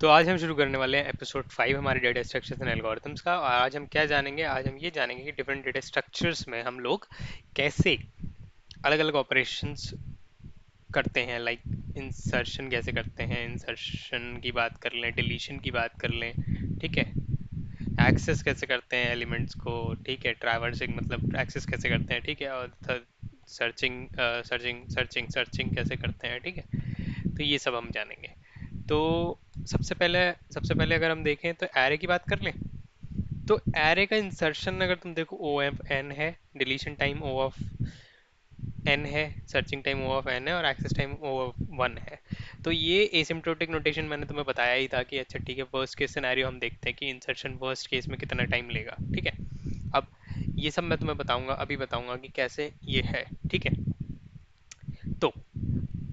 तो आज हम शुरू करने वाले हैं एपिसोड 5 हमारे डेटा स्ट्रक्चर्स एंड एल्गोरिथम्स का। और आज हम क्या जानेंगे? आज हम ये जानेंगे कि डिफरेंट डेटा स्ट्रक्चर्स में हम लोग कैसे अलग अलग ऑपरेशंस करते हैं। लाइक इंसर्शन कैसे करते हैं, इंसर्शन की बात कर लें, डिलीशन की बात कर लें, ठीक है। एक्सेस कैसे करते हैं एलिमेंट्स को, ठीक है। ट्रैवर्सिंग मतलब एक्सेस कैसे करते हैं, ठीक है। और सर्चिंग सर्चिंग कैसे करते हैं, ठीक है। तो ये सब हम जानेंगे। तो सबसे पहले अगर हम देखें तो एरे की बात कर लें। तो एरे का इंसर्शन अगर तुम देखो, ओ एफ एन है, deletion time O of N है, searching time O of N है, और access time O of one है। तो ये एसिम्प्टोटिक नोटेशन मैंने तुम्हें बताया ही था कि अच्छा ठीक है, वर्स्ट केस सिनेरियो हम देखते हैं कि इंसर्शन वर्स्ट केस में कितना टाइम लेगा, ठीक है। अब ये सब मैं तुम्हें बताऊंगा, अभी बताऊंगा कि कैसे ये है, ठीक है। तो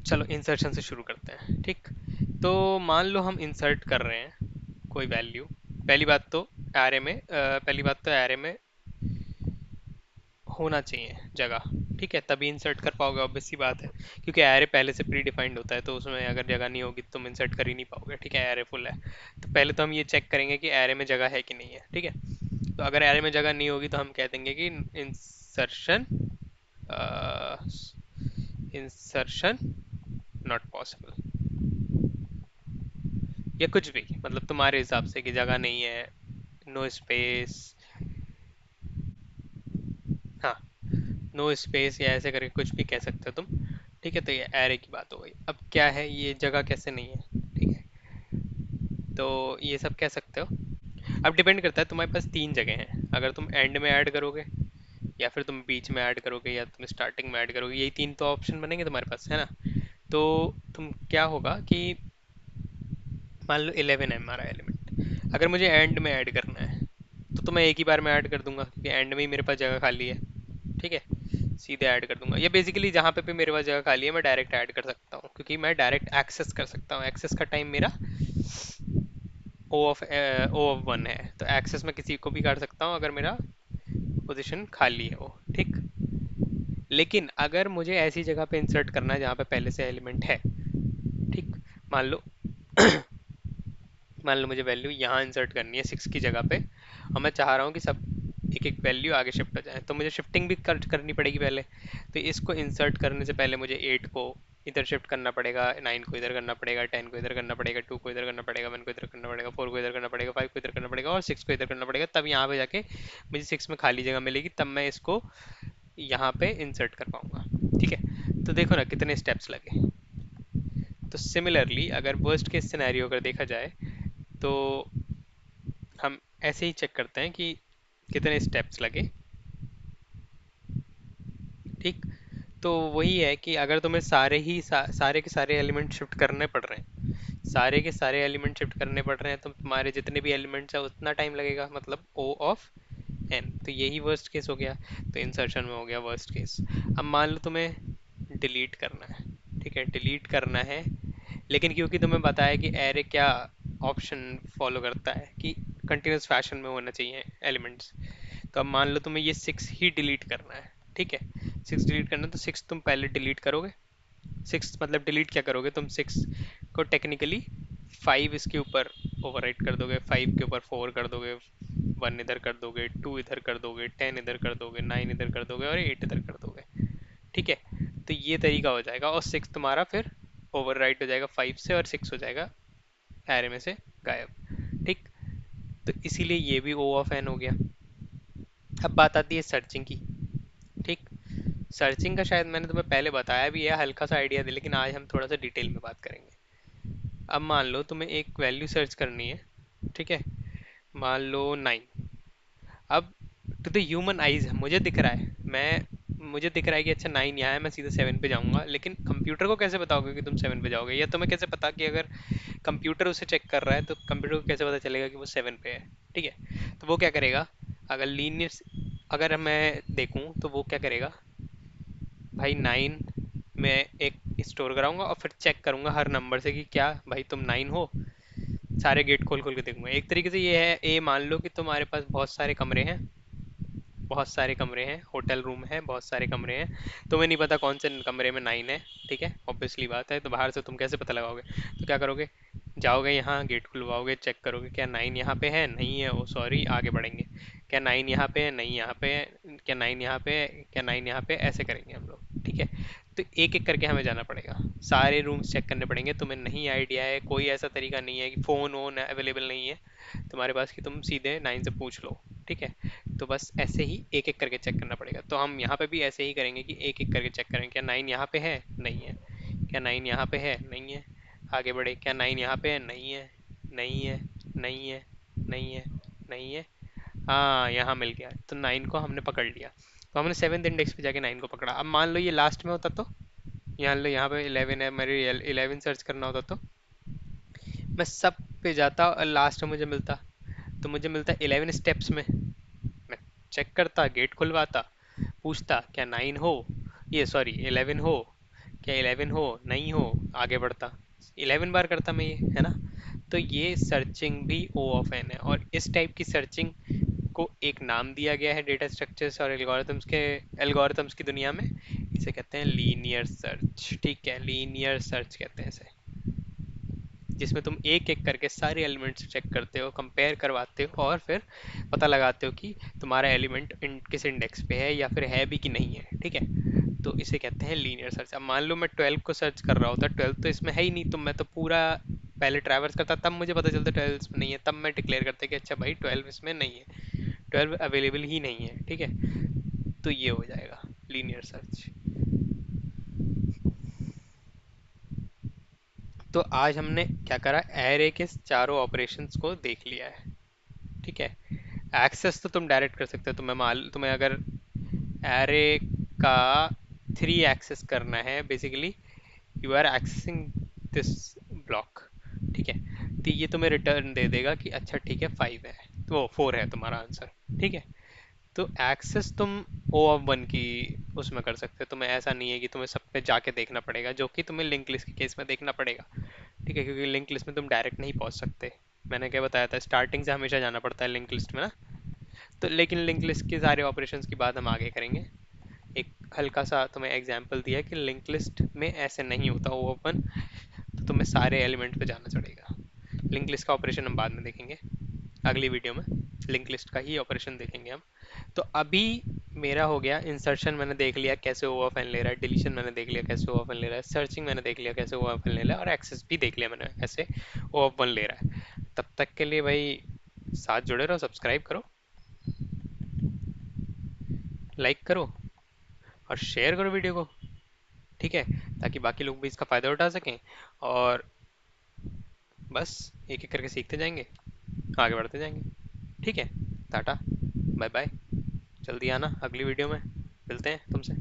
चलो इंसर्शन से शुरू करते हैं, ठीक। तो मान लो हम इंसर्ट कर रहे हैं कोई वैल्यू। पहली बात तो पहली बात तो एरे में होना चाहिए जगह, ठीक है, तभी इंसर्ट कर पाओगे, ऑब्वियस सी बात है। क्योंकि एरे पहले से प्री डिफाइंड होता है, तो उसमें अगर जगह नहीं होगी तो तुम इंसर्ट कर ही नहीं पाओगे, ठीक है। एरे फुल है तो पहले तो हम ये चेक करेंगे कि एरे में जगह है कि नहीं है, ठीक है। तो अगर एरे में जगह नहीं होगी तो हम कह देंगे कि इंसर्शन इंसर्शन नॉट पॉसिबल, या कुछ भी, मतलब तुम्हारे हिसाब से कि जगह नहीं है, नो स्पेस। हाँ, नो स्पेस या ऐसे करके कुछ भी कह सकते हो तुम, ठीक है। तो ये एरे की बात हो गई। अब क्या है, ये जगह कैसे नहीं है, ठीक है। तो ये सब कह सकते हो। अब डिपेंड करता है, तुम्हारे पास तीन जगह हैं, अगर तुम एंड में ऐड करोगे, या फिर तुम बीच में ऐड करोगे, या तुम स्टार्टिंग में ऐड करोगे, यही तीन तो ऑप्शन बनेंगे तुम्हारे पास, है ना। तो तुम क्या होगा कि मान लो 11 है हमारा एलिमेंट, अगर मुझे एंड में ऐड करना है तो मैं एक ही बार में ऐड कर दूंगा, क्योंकि एंड में ही मेरे पास जगह खाली है, ठीक है। सीधे ऐड कर दूंगा, या बेसिकली जहाँ पे भी मेरे पास जगह खाली है मैं डायरेक्ट ऐड कर सकता हूँ, क्योंकि मैं डायरेक्ट एक्सेस कर सकता हूँ। एक्सेस का टाइम मेरा ओ ऑफ वन है, तो एक्सेस में किसी को भी कर सकता हूँ अगर मेरा पोजीशन खाली है वो, ठीक। लेकिन अगर मुझे ऐसी जगह पे इंसर्ट करना है जहाँ पे पहले से एलिमेंट है, ठीक। मान लो मान लो मुझे वैल्यू यहाँ इंसर्ट करनी है 6 की जगह पे, और मैं चाह रहा हूँ कि सब एक एक वैल्यू आगे शिफ्ट हो जाए, तो मुझे शिफ्टिंग भी करनी पड़ेगी पहले। तो इसको इंसर्ट करने से पहले मुझे 8 को इधर शिफ्ट करना पड़ेगा, 9 को इधर करना पड़ेगा, 10 को इधर करना पड़ेगा, 2 को इधर करना पड़ेगा, 1 को इधर करना पड़ेगा, 4 को इधर करना पड़ेगा, 5 को इधर करना पड़ेगा, और 6 को इधर करना पड़ेगा। तब यहाँ पे जाके मुझे 6 में खाली जगह मिलेगी, तब मैं इसको यहाँ पे इंसर्ट कर पाऊंगा, ठीक है। तो देखो ना कितने स्टेप्स लगे। तो सिमिलरली अगर वर्स्ट केस सिनेरियो अगर देखा जाए, तो हम ऐसे ही चेक करते हैं कि कितने स्टेप्स लगे, ठीक। तो वही है कि अगर तुम्हें सारे के सारे एलिमेंट शिफ्ट करने पड़ रहे हैं, सारे के सारे एलिमेंट शिफ्ट करने पड़ रहे हैं, तो तुम्हारे जितने भी एलिमेंट्स हैं उतना टाइम लगेगा, मतलब ओ ऑफ एन। तो यही वर्स्ट केस हो गया, तो इंसर्शन में हो गया वर्स्ट केस। अब मान लो तुम्हें डिलीट करना है, ठीक है, डिलीट करना है। लेकिन क्योंकि तुम्हें बताया कि एरे क्या ऑप्शन फॉलो करता है कि कंटिन्यूस फैशन में होना चाहिए एलिमेंट्स। तो अब मान लो तुम्हें ये 6 ही डिलीट करना है, ठीक है। 6 डिलीट करना है, तो 6 तुम पहले डिलीट करोगे। 6 मतलब डिलीट क्या करोगे तुम, 6 को टेक्निकली 5 इसके ऊपर ओवरराइट कर दोगे, 5 के ऊपर 4 कर दोगे, 1 इधर कर दोगे, 2 इधर कर दोगे, 10 इधर कर दोगे, 9 इधर कर दोगे, और 8 इधर कर दोगे, ठीक है। तो ये तरीका हो जाएगा, और 6 तुम्हारा फिर ओवरराइट हो जाएगा 5 से, और 6 हो जाएगा एरे में से गायब, ठीक। तो इसीलिए ये भी ओ ऑफ एन हो गया। अब बात आती है सर्चिंग की, ठीक। सर्चिंग का शायद मैंने तुम्हें पहले बताया भी है, हल्का सा आइडिया दे, लेकिन आज हम थोड़ा सा डिटेल में बात करेंगे। अब मान लो तुम्हें एक वैल्यू सर्च करनी है, ठीक है। मान लो 9। अब टू द ह्यूमन आइज मुझे दिख रहा है, मुझे दिख रहा है कि अच्छा 9 यहाँ है, मैं सीधे 7 पे जाऊंगा। लेकिन कंप्यूटर को कैसे बताओगे कि तुम 7 पे जाओगे, या तुम्हें कैसे पता कि अगर कंप्यूटर उसे चेक कर रहा है तो कंप्यूटर को कैसे पता चलेगा कि वो 7 पे है, ठीक है। तो वो क्या करेगा, अगर लीनियर अगर मैं देखूं तो वो क्या करेगा, भाई 9 मैं एक स्टोर कराऊंगा, और फिर चेक करूंगा हर नंबर से कि क्या भाई तुम 9 हो। सारे गेट खोल खोल के देखूंगा। एक तरीके से ये है, ए मान लो कि तुम्हारे पास बहुत सारे कमरे हैं, बहुत सारे कमरे हैं, होटल रूम है, बहुत सारे कमरे हैं। तुम्हें नहीं पता कौन से कमरे में 9 है, ठीक है, ऑब्वियसली बात है। तो बाहर से तुम कैसे पता लगाओगे, तो क्या करोगे, जाओगे यहाँ, गेट खुलवाओगे, चेक करोगे क्या 9 यहाँ पे है, नहीं है, ओ सॉरी, आगे बढ़ेंगे। क्या 9 यहाँ पे है, नहीं यहाँ पे है, क्या 9 यहाँ पे है, क्या 9 यहाँ पे है, ऐसे करेंगे हम लोग, ठीक है। तो एक एक करके हमें जाना पड़ेगा, सारे रूम्स चेक करने पड़ेंगे। तुम्हें नहीं आइडिया है, कोई ऐसा तरीका नहीं है कि फ़ोन वोन अवेलेबल नहीं है तुम्हारे पास कि तुम सीधे 9 से पूछ लो, ठीक है। तो बस ऐसे ही एक एक करके चेक करना पड़ेगा। तो हम यहाँ पे भी ऐसे ही करेंगे कि एक एक करके चेक करेंगे, क्या 9 यहाँ पे है, नहीं है, क्या 9 यहाँ पे है, नहीं है, आगे बढ़े, क्या 9 यहाँ पे है, नहीं है, नहीं है, नहीं है, नहीं है, नहीं है, हाँ यहाँ मिल गया। तो 9 को हमने पकड़ लिया। तो हमने 7th इंडेक्स पे जाके 9 को पकड़ा। अब मान लो ये लास्ट में होता तो, यहाँ लो, यहाँ पे 11 है, मेरे 11 सर्च करना होता तो मैं सब पे जाता और लास्ट में मुझे मिलता, तो मुझे मिलता 11 स्टेप्स में। मैं चेक करता, गेट खुलवाता, पूछता क्या 9 हो, ये सॉरी 11 हो, क्या 11 हो, नहीं हो, आगे बढ़ता। 11 बार करता मैं ये, है ना। तो ये सर्चिंग भी ओ ऑफ एन है, और इस टाइप की सर्चिंग को एक नाम दिया गया है डेटा स्ट्रक्चर्स और एल्गोरिथम्स की दुनिया में। इसे कहते हैं लीनियर सर्च, ठीक है, लीनियर सर्च कहते हैं इसे, जिसमें तुम एक एक करके सारे एलिमेंट्स चेक करते हो, कंपेयर करवाते हो, और फिर पता लगाते हो कि तुम्हारा एलिमेंट किस इंडेक्स पे है या फिर है भी कि नहीं है, ठीक है। तो इसे कहते हैं लीनियर सर्च। अब मान लो मैं 12 को सर्च कर रहा होता, 12 तो इसमें है ही नहीं, तो मैं तो पूरा पहले ट्रैवर्स करता, तब मुझे पता चलता 12 इसमें नहीं है, तब मैं डिक्लेयर करता कि अच्छा भाई 12 इसमें नहीं है, 12 अवेलेबल ही नहीं है, ठीक है। तो ये हो जाएगा लीनियर सर्च। तो आज हमने क्या करा, एरे के चारों ऑपरेशंस को देख लिया है, ठीक है। एक्सेस तो तुम डायरेक्ट कर सकते हो, तुम्हें अगर एरे का 3 एक्सेस करना है, basically you are accessing this block, ठीक है। तो ये तुम्हें रिटर्न दे देगा कि अच्छा ठीक है 5 है, तो वो 4 है तुम्हारा आंसर, ठीक है। तो एक्सेस तुम ओ ऑफ वन की उसमें कर सकते हो, तुम्हें ऐसा नहीं है कि तुम्हें सब पे जाके देखना पड़ेगा, जो कि तुम्हें लिंक लिस्ट के केस में देखना पड़ेगा, ठीक है, क्योंकि लिंक लिस्ट में तुम डायरेक्ट नहीं पहुंच सकते। मैंने क्या बताया था, स्टार्टिंग से हमेशा जाना पड़ता है लिंक लिस्ट में ना। तो लेकिन लिंक लिस्ट के सारे ऑपरेशंस की बात हम आगे करेंगे। एक हल्का सा तुम्हें एग्जांपल दिया कि लिंक लिस्ट में ऐसे नहीं होता वो ओपन, तो तुम्हें सारे एलिमेंट पे जाना पड़ेगा। लिंक लिस्ट का ऑपरेशन हम बाद में देखेंगे, अगली वीडियो में लिंक लिस्ट का ही ऑपरेशन देखेंगे हम। तो अभी मेरा हो गया इंसर्शन, मैंने देख लिया कैसे ओ ऑफ एन ले रहा है, डिलीशन मैंने देख लिया कैसे ओ ऑफ एन ले रहा है, सर्चिंग मैंने देख लिया कैसे ओ ऑफ एन ले रहा है, और एक्सेस भी देख लिया मैंने कैसे ओ ऑफ वन ले रहा है। तब तक के लिए भाई साथ जुड़े रहो, सब्सक्राइब करो, लाइक करो, और शेयर करो वीडियो को, ठीक है, ताकि बाकी लोग भी इसका फ़ायदा उठा सकें। और बस एक एक करके सीखते जाएंगे, आगे बढ़ते जाएंगे, ठीक है। टाटा, बाय बाय, जल्दी आना अगली वीडियो में, मिलते हैं तुमसे।